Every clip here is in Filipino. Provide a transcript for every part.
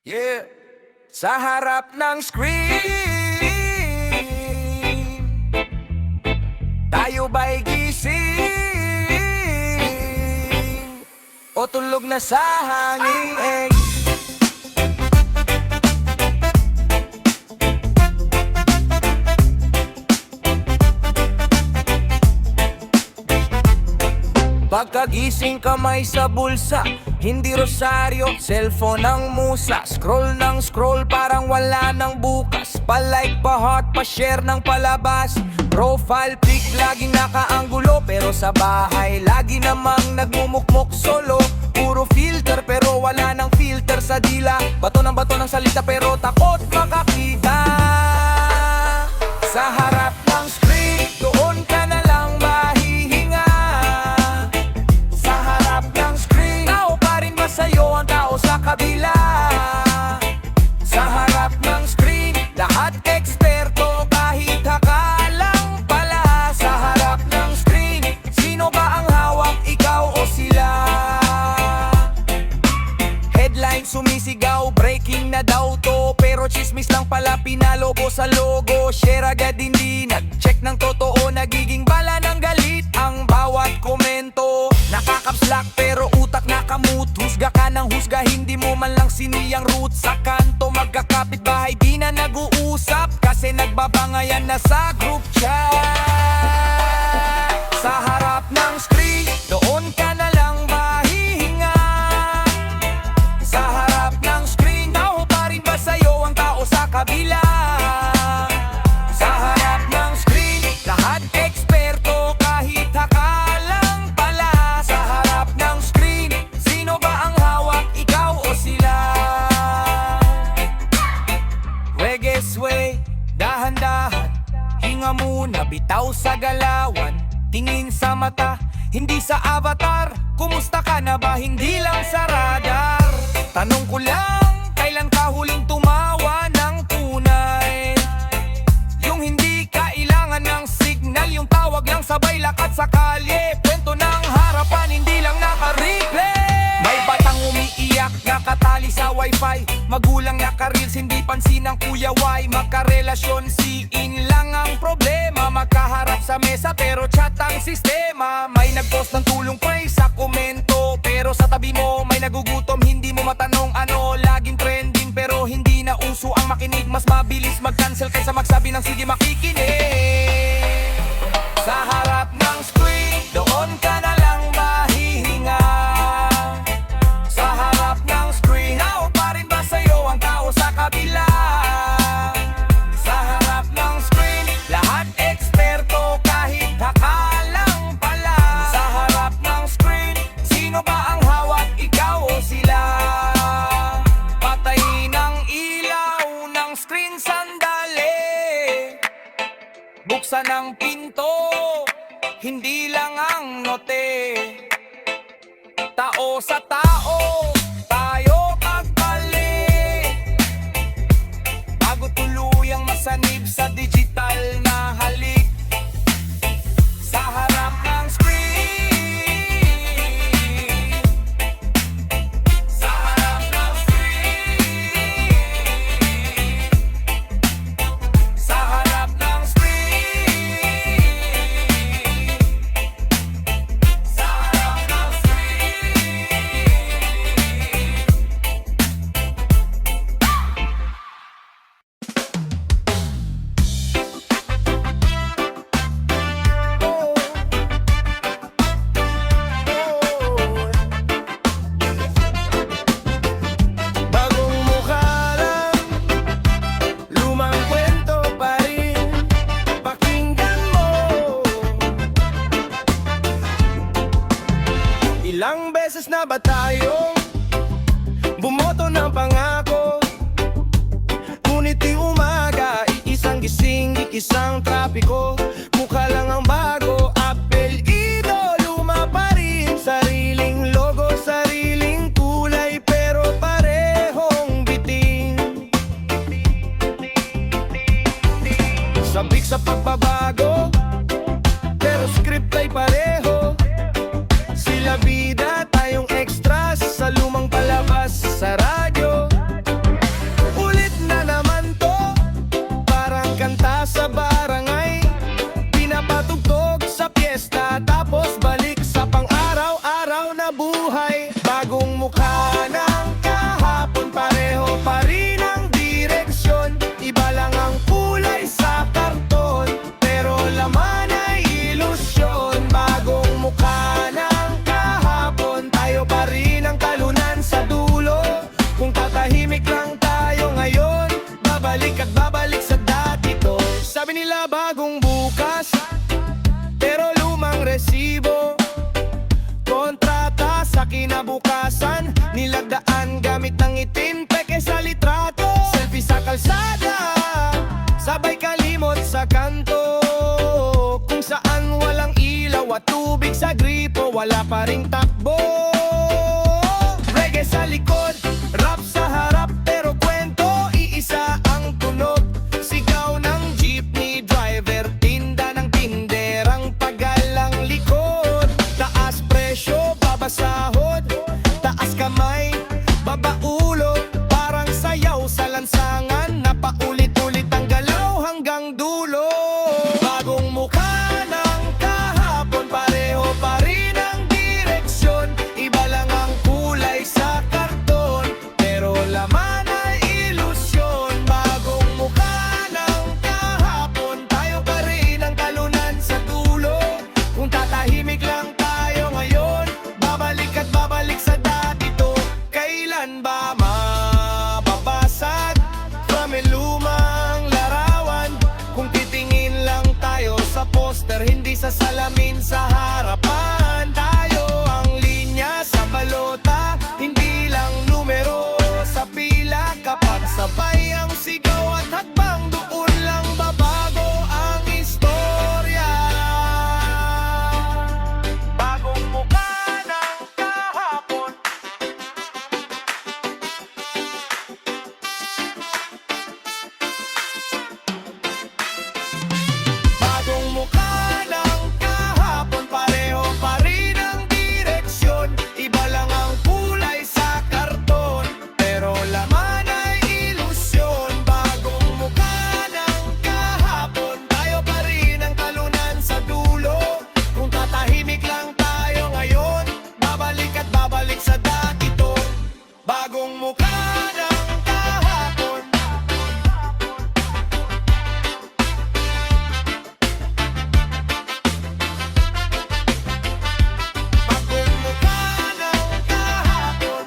Yeah, sa harap ng screen tayo ba'y gising o tulog na sa hangin? Pagkagising kamay sa bulsa, hindi rosaryo, cellphone ang musa. Scroll ng scroll parang wala ng bukas. Pa-like, pa-heart, pa-share ng palabas. Profile pic laging nakaanggulo, pero sa bahay lagi namang nagmumukmok solo. Puro filter pero wala ng filter sa dila. Bato ng salita pero takot makakita. Sa harap ng screen, doon ka na lang mahihinga. Sa harap ng screen, tao pa rin ba sa'yo ang tao sa kabila? Sa harap ng screen, lahat eksperto kahit hakalang pala. Sa harap ng screen, sino ba ang hawak, ikaw o sila? Headline sumisigaw, breaking na daw to, pero chismis lang pala pinalogo sa logo. Share agad hindi nag-check ng totoo, nagiging bala ng galit ang bawat komento. Nakakapslak pero utak nakamut, husga ka ng husga, hindi mo man lang siniyang root. Sa kanto magkakapit bahay di na nag-uusap, kasi nagbabangayan na sa group chat. Sa harap ng screen, doon ka na lang mahihinga. Sa harap ng screen, tao pa rin ba sa'yo ang tao sa kabila? Sa harap ng screen, lahat eksperto kahit hakalang pala. Sa harap ng screen, sino ba ang hawak, ikaw o sila? Reggae sway, dahan-dahan, hinga muna, bitaw sa galawan. Tingin sa mata, hindi sa avatar. Kumusta ka na ba, hindi lang sa radar. Tanong ko lang, kailan ka huling tumawa ng tunay? Yung hindi kailangan ng signal, yung tawag lang sabay lakad sa kalye. Kwento ng harapan, hindi lang naka-replay. May batang umiiyak, nakatali sa wifi. Magulang naka-reels, hindi pansin ng kuya Y. Magkarelasyon, siin lang ang problema. Magkaharap sa mesa pero chat ang sistema. May nag-post ng tulong pray sa komento, pero sa tabi mo may nagugutom, hindi mo matanong ano. Laging trending pero hindi na uso ang makinig. Mas mabilis mag-cancel kaysa magsabi ng sige makikinig. Sa harap ng screen, doon ka na lang mahihinga. Sa harap ng screen, tao pa rin ba sa'yo ang tao sa kabila? Sa harap ng screen, lahat eksperto kahit hakalang pala. Sa harap ng screen, sino ba ang hawak, ikaw o sila? Patay ng ilaw ng screen, sandali. Buksan ang pinto, hindi lang ang note. Tao sa tao, tayo pagbalik. Bago tuluyang masanib sa digital na halik. Sa harap ng screen, sa harap ng screen, sa harap ng screen, sa harap ng bagong mukha lang, lumang kwento pa rin, pakinggan mo. Ilang beses na ba tayong bumoto ng pangako? Ngunit di umaga, iisang gising, ikisang trapiko. Mukha lang ang bago, apelyido, luma pa rin. Sariling logo, sariling kulay, pero parehong bitin. Sabik sa pagbabago, pero script ay pareho. Sila bida, tayong extras. tahimik lang tayo ngayon, babalik at babalik sa dati to. Sabi nila bagong bukas, pero lumang resibo. Kontrata sa kinabukasan, nilagdaan gamit ng itim, peke sa litrato. Selfie sa kalsada, sabay kalimot sa kanto. Kung saan walang ilaw at tubig sa gripo, wala pa ring takbo. Reggae sa likod, rap sa harap, pero kwento iisa ang tunog. Sigaw ng jeepney driver, tinda ng tinderang pagalang likod. Taas presyo, babasahod, taas kamay, baba ulo. Parang sayaw sa lansangan, na paulit-ulit ang galaw hanggang dulo. Bagong mukha ng kahapon, pareho pa rin ang direksyon. Iba lang ang kulay sa karton, pero laman ay ilusyon. Bagong mukha ng kahapon, tayo pa rin ang talunan sa dulo. Kung tatahimik lang tayo ngayon, babalik at babalik sa dati to. Kailan ba mapapasag from lumang larawan? Kung titingin lang tayo sa poster, hindi sa salamin sa harapan. Tayo ang linya sa balota, hindi lang numero sa pila. Kapag sabay ang sigaw at hakbang, doon lang babago ang istorya. Bagong mukha ng kahapon, bagong mukha ng kahapon, pareho pa rin ang direksyon. Iba lang ang kulay sa karton, pero laman ay ilusyon. Bagong mukha ng kahapon, tayo pa rin ang talunan sa dulo. Kung tatahimik lang tayo ngayon, babalik at babalik sa dati to. Bagong mukha ng kahapon, bagong mukha ng kahapon.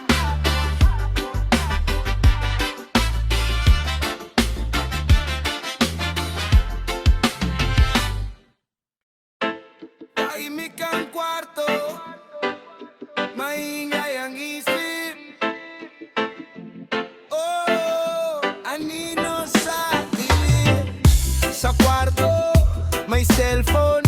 Tahimik ang kwarto, maingay ang isip. Oh, anino sa dilim. Sa kwarto, may cellphone,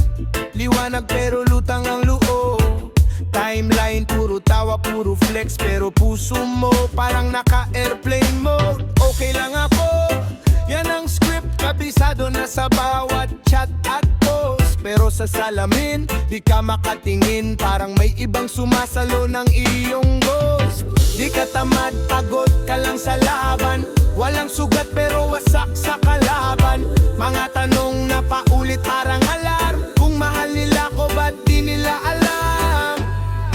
liwanag pero lutang ang loob. Timeline, puro tawa, puro flex, pero puso mo parang naka-airplane mode. Okay lang ako, yan ang script, kabisado na sa bawat chat at post. Pero sa salamin, di ka makatingin, parang may ibang sumasalo ng iyong ghost. Di ka tamad, pagod ka lang sa laban, walang sugat pero wasak sa kalaban. Mga tanong na paulit parang alarm, kung mahal nila ko ba't di nila alam?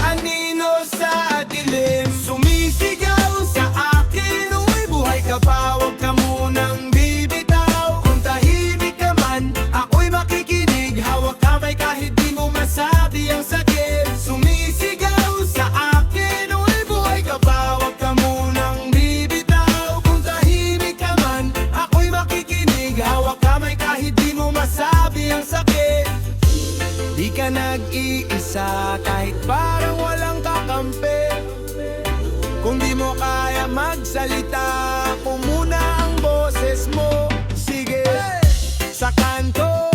Anino sa dilim, sumisigaw sa akin, uy buhay ka pa, huwag ka munang bibitaw. Kung tahimik ka man, ako'y makikinig, hawak kamay kahit di mo masabi ang sakit. Sumisigaw sa akin, uy buhay ka pa, huwag ka munang bibitaw. Kung tahimik ka man, ako'y makikinig, hawak kamay kahit di mo masabi ang sakit. Di ka nag-iisa kahit parang walang kakampi. Kung di mo kaya magsalita, ako muna ang boses mo. Sige, sa kanto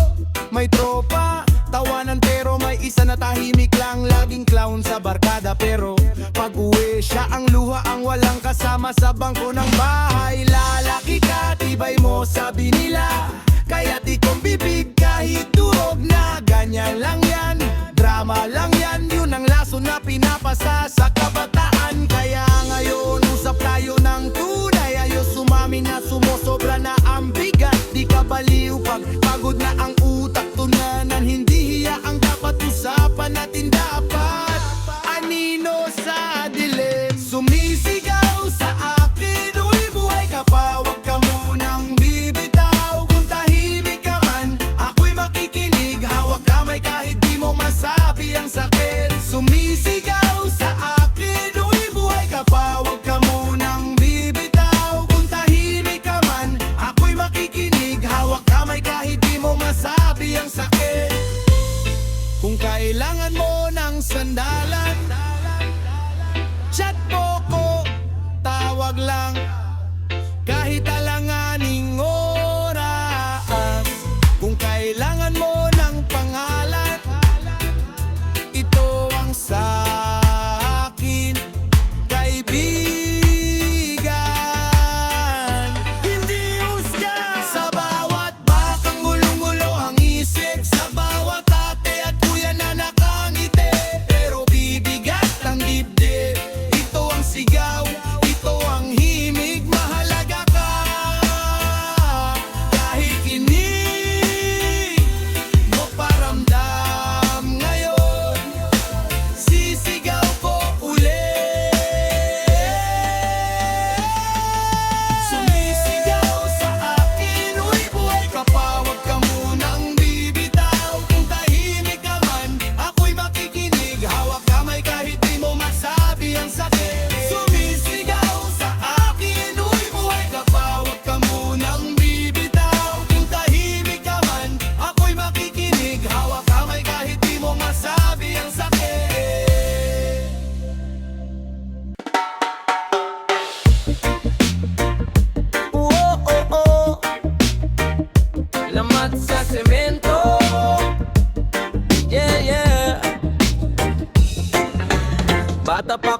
may tropa, tawanan pero may isa na tahimik lang. Laging clown sa barkada pero pag uwi siya ang luha, ang walang kasama sa bangko ng bahay. Lalaki ka, tibay mo sabi nila, kaya di kong bibig kahit durog na. Ganyan lang yan, drama lang yan, yun ang laso na pinapasa sa kabataan. Kaya ngayon usap tayo ng tunay, ayos sumami na sumusobra na ang bigat. Di ka baliw pag pagod na ang utak, tunanan hindi hiya ang dapat usapan natin dapat. Anino sa dilim, sumisigaw sa akin, uy buhay ka pa, huwag ka munang bibitaw. Kung tahimik ka man, ako'y makikinig, hawak kamay kahit di mo masabi ang sakit. Sumisigaw sa akin, uy buhay ka pa, huwag ka munang bibitaw.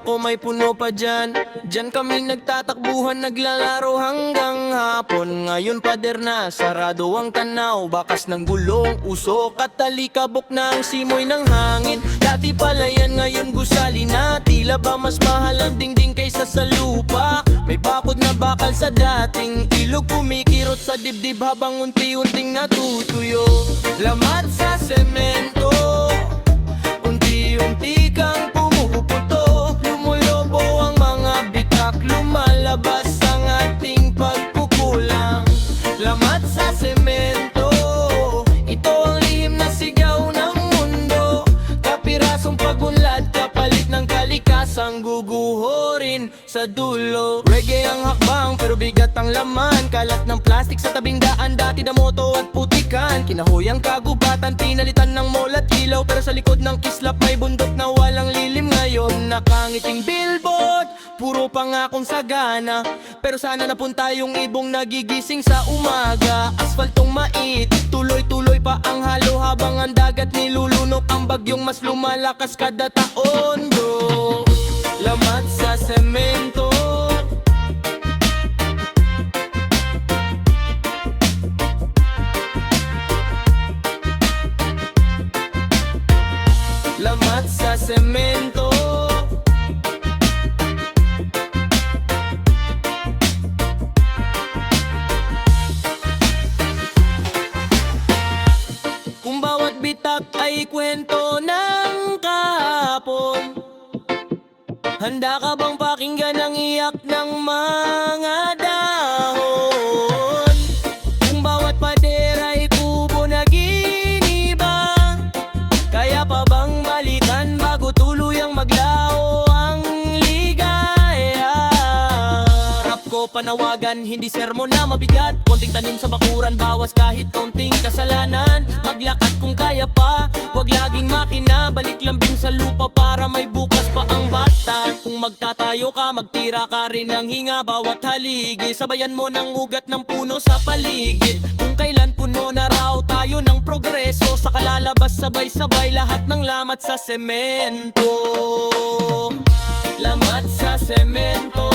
ko may puno pa dyan. Dyan kami nagtatakbuhan, naglalaro hanggang hapon. Ngayon pader na, sarado ang tanaw, bakas ng gulong, usok at talikabok na ang simoy ng hangin. Dati pala yan, ngayon gusali na. Tila ba mas mahal ang dingding kaysa sa lupa? May bakod na bakal sa dating ilog, kumikirot sa dibdib habang unti-unting natutuyo. Lamat sa semento, unti-unti kang pumuputo. Lumulobo ang mga bitak, lumalabas ang ating pagkukulang. Lamat sa semento, ito ang lihim na sigaw ng mundo. Kapirasong pagunlad, kapalit ng kalikasang guguhorin sa dulo. Reggae ang hakbang pero bigat ang laman. Kalat ng plastic sa tabing daan, dati damoto at putikan. Kinahoy ang kagubatan, pinalitan ng mall at ilaw. Pero sa likod ng kislap may bundok na walang lilim. Ngayon nakangiting billboard, puro pangakong sagana. Pero sana napunta yung ibong nagigising sa umaga. Asfaltong mait, tuloy-tuloy pa ang halo habang ang dagat nilulunok. Ang bagyong mas lumalakas kada taon, bro. Lamat sa semento, lamat sa semento. Kung bawat bitak ay kwento ng kahapon, handa ka bang pakinggan ang iyak ng mga dahon? Kung bawat pader ay kubo na giniba, kaya pa bang balikan bago tuluyang maglaho ang ligaya? Rap ko panawagan, hindi sermon na mabigat. Konting tanim sa bakuran, bawas kahit konting kasalanan. Maglakad kung kaya pa, wag laging makina. Balik lambing sa lupa para may bukas pa ang bata. Kung magtatayo ka, magtira ka rin ng hinga. Bawat haligi, sabayan mo ng ugat ng puno sa paligid. Kung kailan puno na raw tayo ng progreso, sa kalalabas sabay-sabay lahat ng lamat sa semento. Lamat sa semento.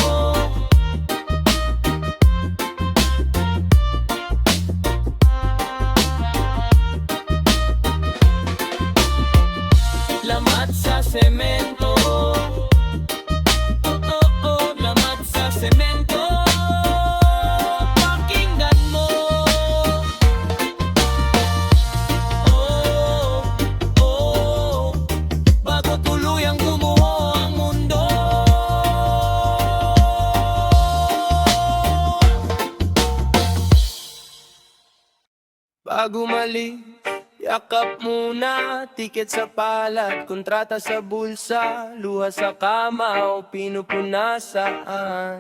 Lamat sa semento. Oh, oh, oh, lamat sa semento. Pakinggan mo. Oh, oh, bago tuluyang gumuho ang mundo. Bago mali, yakap muna, tiket sa palad, kontrata sa bulsa, luha sa kama o pinupunasan.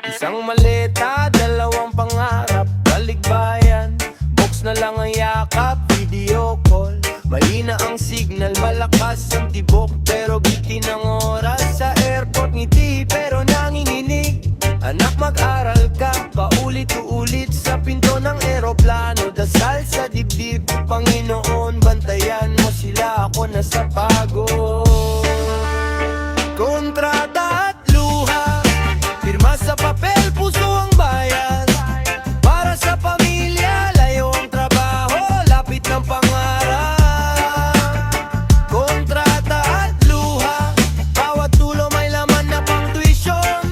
Isang maleta, dalawang pangarap, balikbayan, box na lang ang yakap, video call. Mahina ang signal, malakas ang tibok, pero biti ng oras. Sa airport ngiti, pero nanginginig. Anak, mag-aral ka, paulit-ulit sa pinto ng eroplano. Dasal sa dibdib, Panginoon, bantayan mo sila, ako na sa pagod. Kontrata at luha, pirma sa papel, puso ang bayan. Para sa pamilya, layo ang trabaho, lapit ng pangarap. Kontrata at luha, bawat tulo may laman na pang tuition.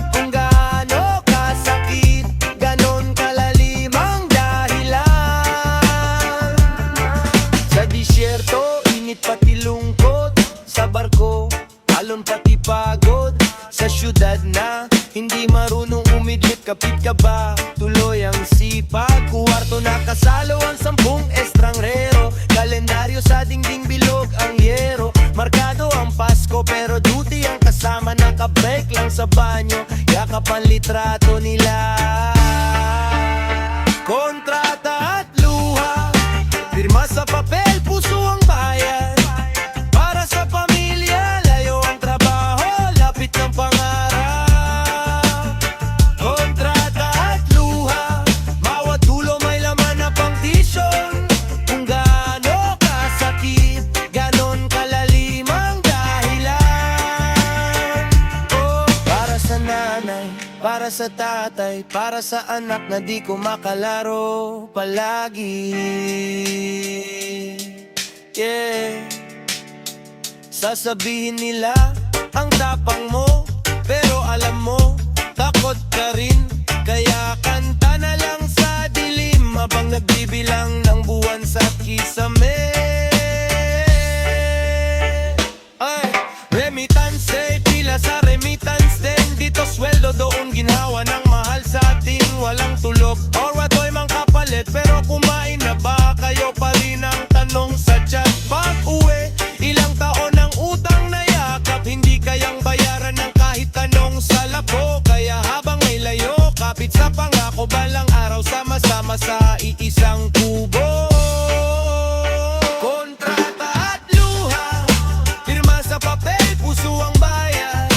Kung gaano kasakit, ganon kalalim ang dahilan. Sa disyerto, init pati lungkot. Sa barko, alon pati pagod. Sa syudad na hindi marunong umidlit, kapit ka ba? Tuloy ang sipag. Kuwarto na kasalo ang 10 estrangrero. Kalendaryo sa dingding, bilog ang yero. Markado ang Pasko pero duty ang kasama. Naka-break lang sa banyo, yakap ang litrato nila. Kontrata at luha, pirma sa papel, puso ang bayan. Para sa pamilya, layo ang trabaho, lapit ng pangarap. Kontrata at luha, bawat dulo may laman na pang tisyon. Kung gaano kasakit, ganon kalalim ang dahilan. Para sa tatay, para sa anak na di ko makalaro palagi. Yeah. Sasabihin nila ang tapang mo, pero alam mo, takot ka rin. Kaya kanta na lang sa dilim habang nagbibilang ng buwan sa kisame. Ay, remittance, pila sa remittance din. Dito sweldo, doon ginawa ng mahal sa ating walang tulog. Or wato'y mang kapalit, pero kumain na ba kayo pa rin ang tanong sa chat. Pag uwi, ilang taon ang utang na yakap, hindi kayang bayaran ng kahit tanong sa lapo. Kaya habang may layo, kapit sa pangako, balang araw sama-sama sa iisang kubo. Kontrata at luha, pirma sa papel, puso ang bayan.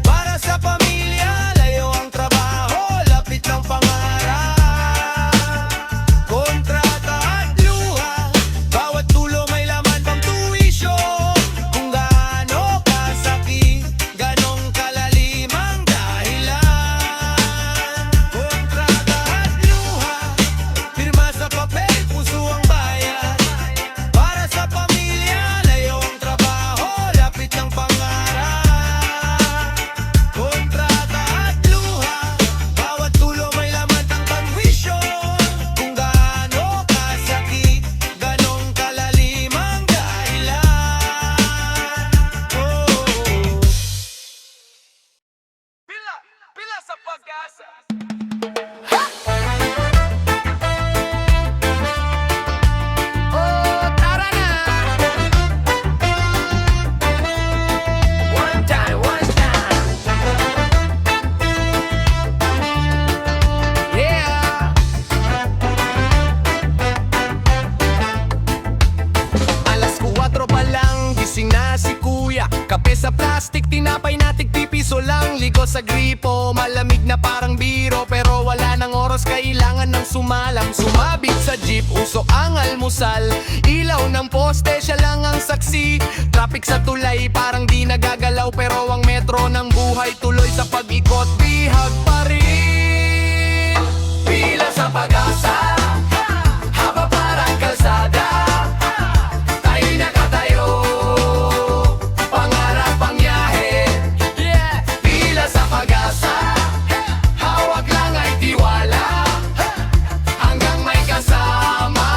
Para sa pamilya, layo ang trabaho, lapit ng pangarap. Kontrata at luha, bawat tulo may laman pang tuwisyon. Kung gaano kasakit, ganong kalalim ang dahilan. Kontrata at luha, pirma sa papel, puso ang bayan. Para sa pamilya, layo ang trabaho, lapit ng pangarap. Kontrata at luha, bawat tulo may laman ng pangwisyon. Kung gaano kasakit, ganong kalalim ang dahilan. Pila sa pag-asa. Oh, tara na! One time, one time. Yeah! Alas 4 pa lang, gising na si kuya. Kape sa plastic, tinapay na tig-pipiso lang. Ligo sa gripo, malamig na parang biro. Pero wala nang oras, kailangan ng sumalang. Sumabit sa jeep, uso ang almusal. Ilaw ng poste, siya lang ang saksi. Traffic sa tulay, parang di nagagalaw. Pero ang metro ng buhay, tuloy sa pag-ikot. Bihag pa rin. Pila sa pag-asa, haba parang kalsada. Tayo'y nakatayo, pangarap ang biyahe. Pila sa pag-asa, hawak lang ay tiwala. Hanggang may kasama,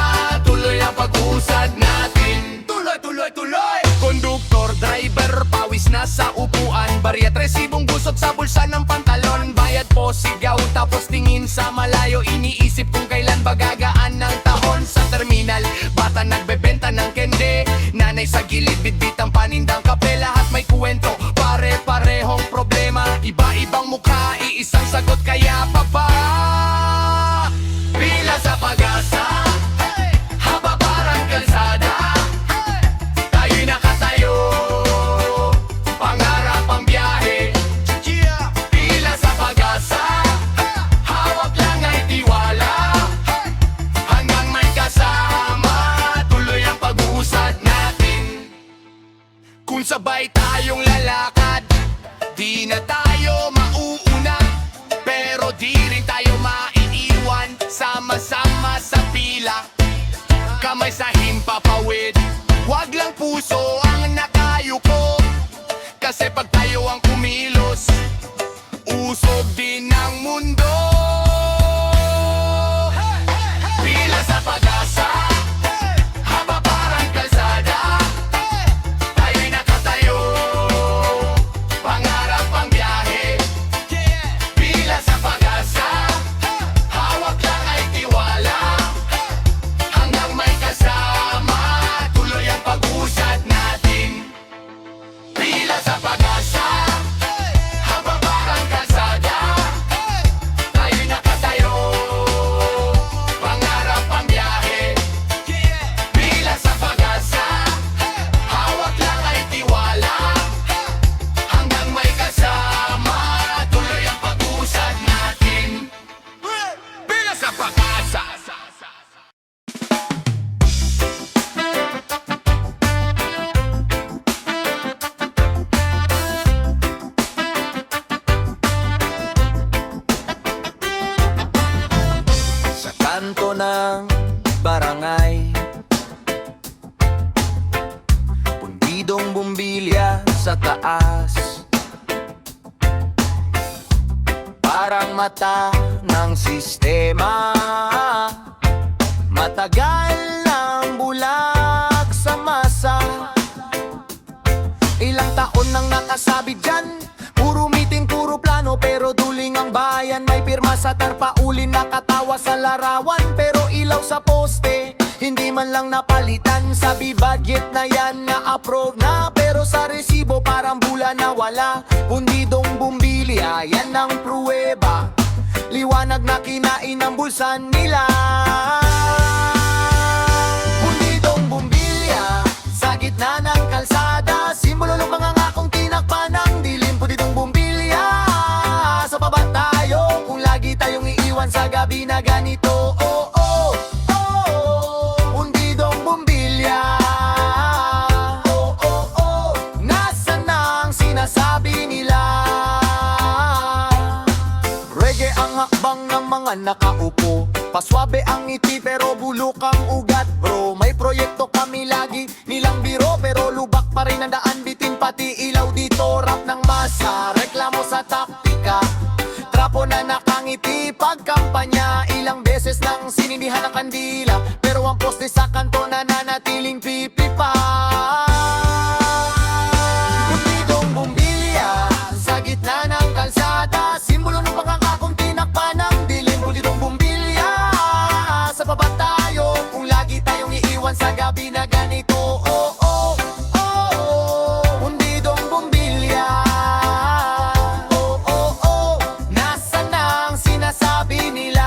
tuloy ang pag-usad natin. Tuloy, tuloy, tuloy! Konduktor, driver, pawis na sa upuan. Barya, resibong gusot sa bulsa ng pantalon. Bayad po, sigaw, tapos tingin sa malayo. Iniisip kung kailan ba gagaan ng tahon. Sa terminal, bata nagbebenta ng kende. Nanay sa gilid, bitbit ang panindang kape. Lahat may kuwento, pare-parehong problema. Iba-ibang mukha, iisang sagot, kaya pa ba? Pila sa pag-asa, haba parang kalsada. Tayo'y nakatayo, pangarap ang biyahe. Pila sa pag-asa, hawak lang ay tiwala. Hanggang may kasama, tuloy ang pag-uusad natin. Kung sabay tayong lalakad, di na tayo mauuna. Pero di rin tayo maiiwan, sama-sama sa pila. Kamay sa himpapawid, wag lang puso ang nakayuko. Kasi pag tayo ang kumilos, usog din ang mundo. Pila sa pag-asa, haba parang kalsada. Tayo'y nakatayo, pangarap ang biyahe. Pila sa pag-asa, hawak lang ay tiwala. Hanggang may kasama, tuloy ang pag-usad natin. Pila sa pag-asa, haba parang kalsada. parang mata ng sistema. Matagal nang bulag sa masa. Ilang taon nang nakasabit dyan, puro meeting, puro plano, pero duling ang bayan. May pirma sa tarpaulin, nakatawa sa larawan, pero ilaw sa poste, hindi man lang napalitan. Sabi budget na yan, na-approve na, pero sa resibo parang bula na wala. Pundidong bumbilya, yan ang pruweba, liwanag na kinain ang bulsa nila. Pundidong bumbilya, sa gitna ng kalsada, simbolo ng mga ngakong tinakpan ng dilim. Pundidong bumbilya, sa baba tayo, kung lagi tayong iiwan sa gabi na ganito. Oh, oh, oh, pundidong bumbilya. Oh, oh, oh, nasaan na ang sinasabi nila? Reggae ang hakbang ng mga nakaupo, paswabe ang ngiti pero bulok ang ugat, bro. May proyekto kami lagi nilang biro, pero lubak pa rin ang daan, bitin pati ilaw dito. Rap ng masa, reklamo sa taktika, trapo na nakangiti pagkampanya. Ilang beses nang sinindihan ang kandila, pero ang poste sa kanto nananatiling pipipa. Pundidong bumbilya, sa gitna ng kalsada, simbolo ng pangangakong tinakpan ng dilim. Pundidong bumbilya, sa baba tayo, kung lagi tayong iiwan sa gabi na ganito. Oh, oh, oh, pundidong bumbilya. Oh, oh, oh, nasaan na ang sinasabi nila?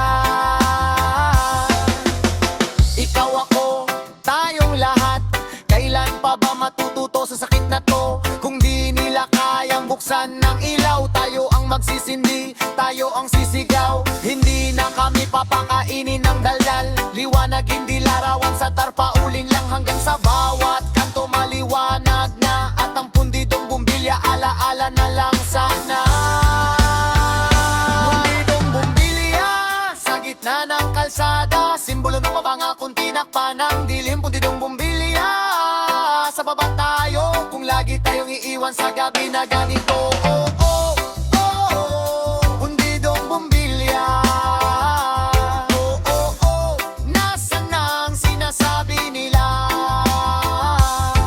Ikaw, ako, tayong lahat, kailan pa ba matututo sa sakit na to? Kung di nila kayang buksan ng ilaw, tayo ang magsisindi, tayo ang sisigaw. Hindi na kami papakainin ng daldal, liwanag hindi larawan sa tarpaulin lang. Hanggang sa bawat kanto maliwanag na, at ang pundidong bumbilya alaala na lang sana. Pundidong bumbilya, sa gitna ng kalsada, simbolo ng mapangakong tinakpan ng dilim. Pundidong bumbilya, sa baba tayo, kung lagi tayong iiwan sa gabi na ganito. Oh, oh, oh, pundidong bumbilya. Oh, oh, oh, nasaan na ang sinasabi nila?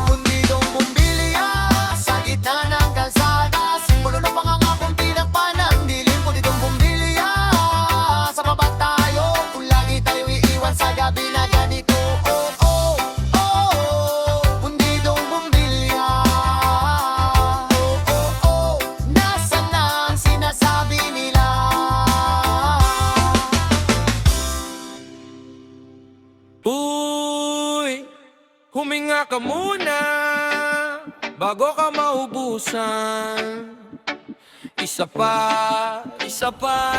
Pundidong bumbilya, sa gitna ng kalsada, simbolo ng pangangakong tinakpan ng dilim. Pundidong bumbilya, sa baba tayo, kung lagi tayong iiwan sa gabi na ganito. Oh, oh, oh, pundidong bumbilya. Oh, oh, oh, nasaan na ang sinasabi nila? Uy, huminga ka muna bago ka maubusan. Isa pa,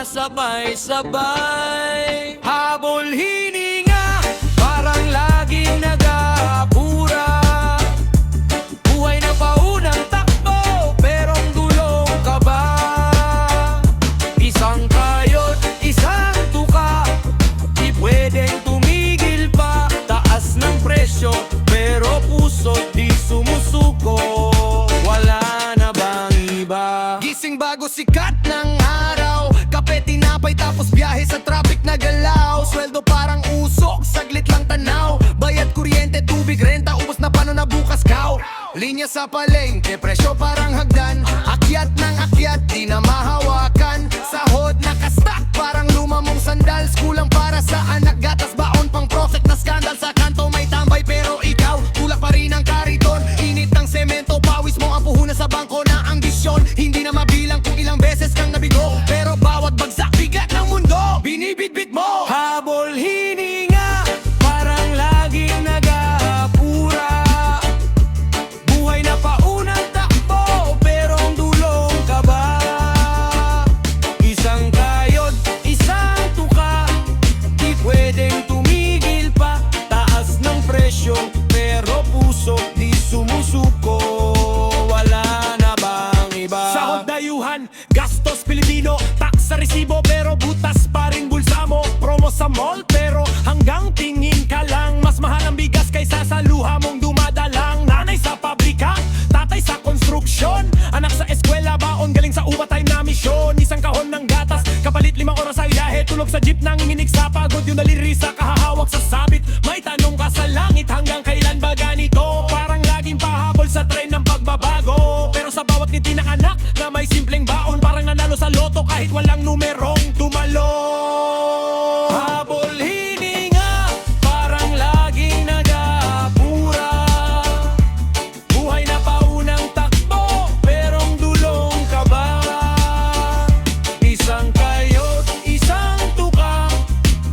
sabay-sabay. Habol hininga, parang laging nag-aapura. Buhay na paunang takbo, perong gulong ka ba? Isang kayot, isang tuka, di pwedeng tumigil pa. Taas ng presyo, pero puso di sumusuko. Wala na bang iba? Gising bago sikat ng araw, kape, tinapay, tapos biyahe sa traffic na galaw. Sweldo parang usok, saglit lang tanaw. Bayad kuryente, tubig, renta, ubos na paano na bukas kaw. Linya sa palengke, presyo parang hagdan. Akyat ng akyat, di na mahawakan. Sahod nakastack, parang lumamong sandals. Kulang para sa anak, gatas, baon, pang project na skandal. Sa kanto may tambay, pero ikaw tulak pa rin ang kariton. Init ng semento, pawis mo ang puhunan sa bangko na ambisyon. Hindi na mabilang kung ilang beses kang nabigo, pero bawat bagsak bigat ng mundo binibitbit mo. Habol hininga, parang laging nag-aapura. Buhay na paunang takbo, pero ang dulong ka ba? Tulog sa jeep nanginginig sa pagod, yung daliri sa kahahawak sa sabit. May tanong ka sa langit, hanggang kailan ba ganito? Parang laging pahabol sa tren ng pagbabago. Pero sa bawat ngiti ng anak na may simpleng baon, parang nanalo sa loto kahit walang numerong tumalon. Habol hininga, parang laging nag-aapura. Buhay na paunang takbo, perong dulong ka ba? Isang kayot, isang tuka,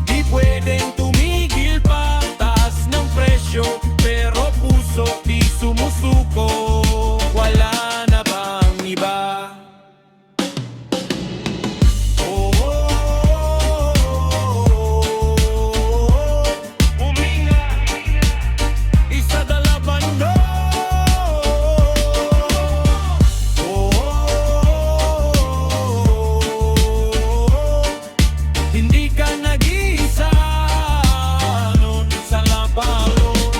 di pwedeng tumigil pa. Taas ng presyo, pero puso di sumusuko. Wala na bang iba? Huminga, isa dalaban no. Hindi ka nag-iisa nun sa labanon.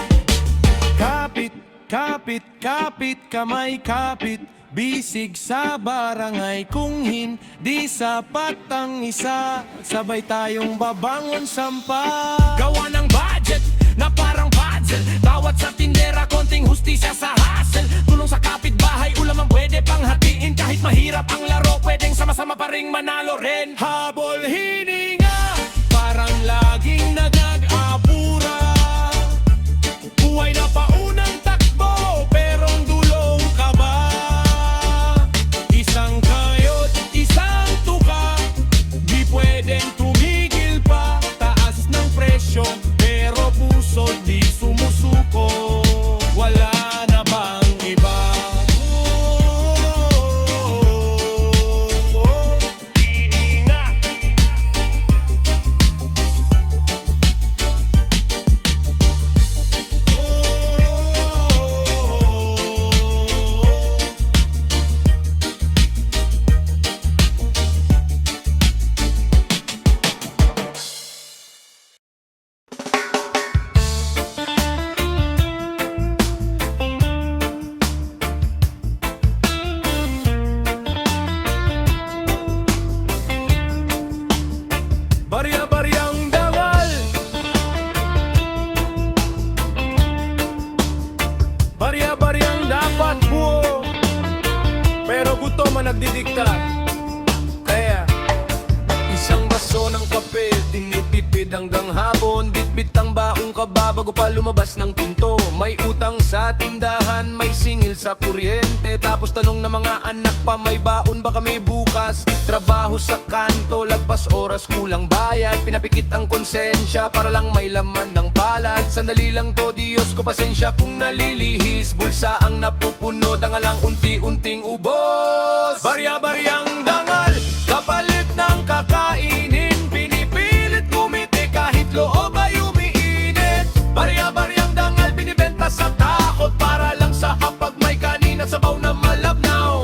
Kapit, kapit, kapit, kamay kapit. Bisig sa barangay kung hindi sapat ang isa. Sabay tayong babangon sampa. Gawa ng budget na parang puzzle. Tawad sa tindera, konting hustisya sa hustle. Tulong sa kapitbahay, ulam ang pwede pang hatiin. Kahit mahirap ang laro, pwedeng sama-sama pa ring manalo rin. Habol hininga, parang laging nag-aapura. Buhay na paunang takbo, perong dulong ka ba? Isang kayot, isang tuka, di pwedeng tumigil pa. Taas ng presyo, pero puso di sumusuko. Wala na bang iba? Hihinga. Barya-baryang dangal, barya-baryang dapat buo, pero gutom ang nagdidikta. Kaya isang baso ng kape, tinitipid hanggang hapon. Bitbit ang baong kaba bago pa lumabas ng pinto. May utang sa tindahan, may singil sa kuryente. Tapos tanong ng mga anak pa, may baon ba kami bukas? Trabaho sa kanto, lagpas oras, kulang bayad. Pinapikit ang konsensya para lang may laman ng palad. Sandali lang to, Diyos ko pasensya kung nalilihis. Bulsa ang napupuno, dangalang unti-unting ubos. Barya-baryang dangal, kapalit ng kakainin. Pinipilit kumiti kahit loob ay umiinit. Barya-baryang dangal, binibenta sa takot para lang sa hapag may kanin at sabaw na malabnaw.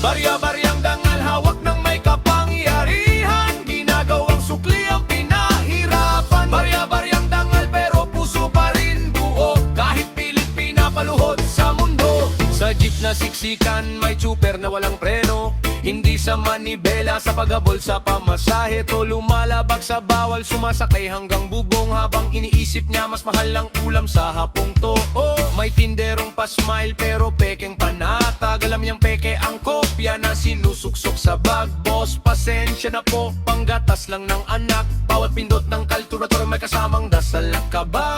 Barya-baryang dangal, hawak ng may kapangyarihan. Ginagawang sukli ang pinahirapan. Barya-baryang dangal, pero puso pa rin buo. Kahit pilit pinapaluhod sa mundo. Sa jeep na siksikan, may super na walang preno. Hindi sa manibela, sa paghabol sa pamasahe. To lumalabag sa bawal, sumasakay hanggang bubong. Habang iniisip niya, mas mahal ang ulam sa hapong to. Oh, may tinderong pa-smile pero pekeng panatag. Alam niyang peke ang kopya na sinusuksok sa bag. Boss, pasensya na po, panggatas lang ng anak. Bawat pindot ng kalturator may kasamang dasal at kaba.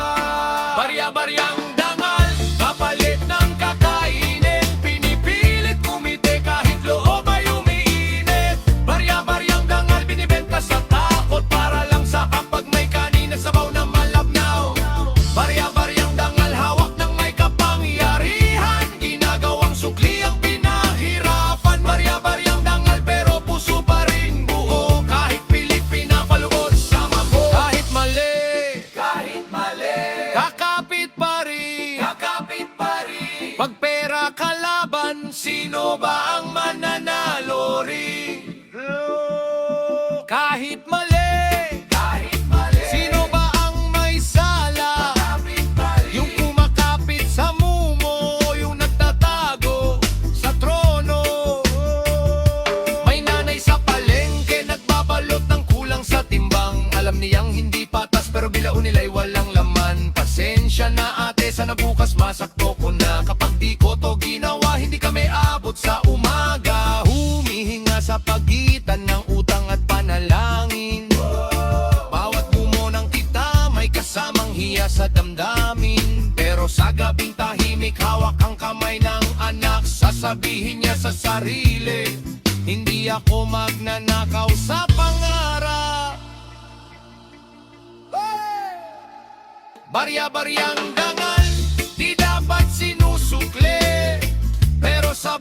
Barya-baryang dangal, kapalit ng kakainin. Pinipilit kumite kahit loob ay umiinit. Barya-baryang dangal, binibenta sa takot para lang sa kapag may kanin at sabaw na malabnaw. Barya-baryang dangal, hawak ng may kapangyarihan. Ginagawang sukli ang pinahirapan. Barya-baryang dangal, pero puso pa rin buo. Kahit pilit pinapalugod sa mamo. Kahit mali, kakapit pa rin. Pag pera kalaban, sino ba ang mananalo rin? Kahit mali, sino ba ang may sala? Yung kumakapit sa mumo, yung nagtatago sa trono. May nanay sa palengke, nagbabalot ng kulang sa timbangan. sasabihin niya sa sarili, hindi ako magnanakaw sa pangarap. Barya-baryang dangal, di dapat sinusukli, pero sa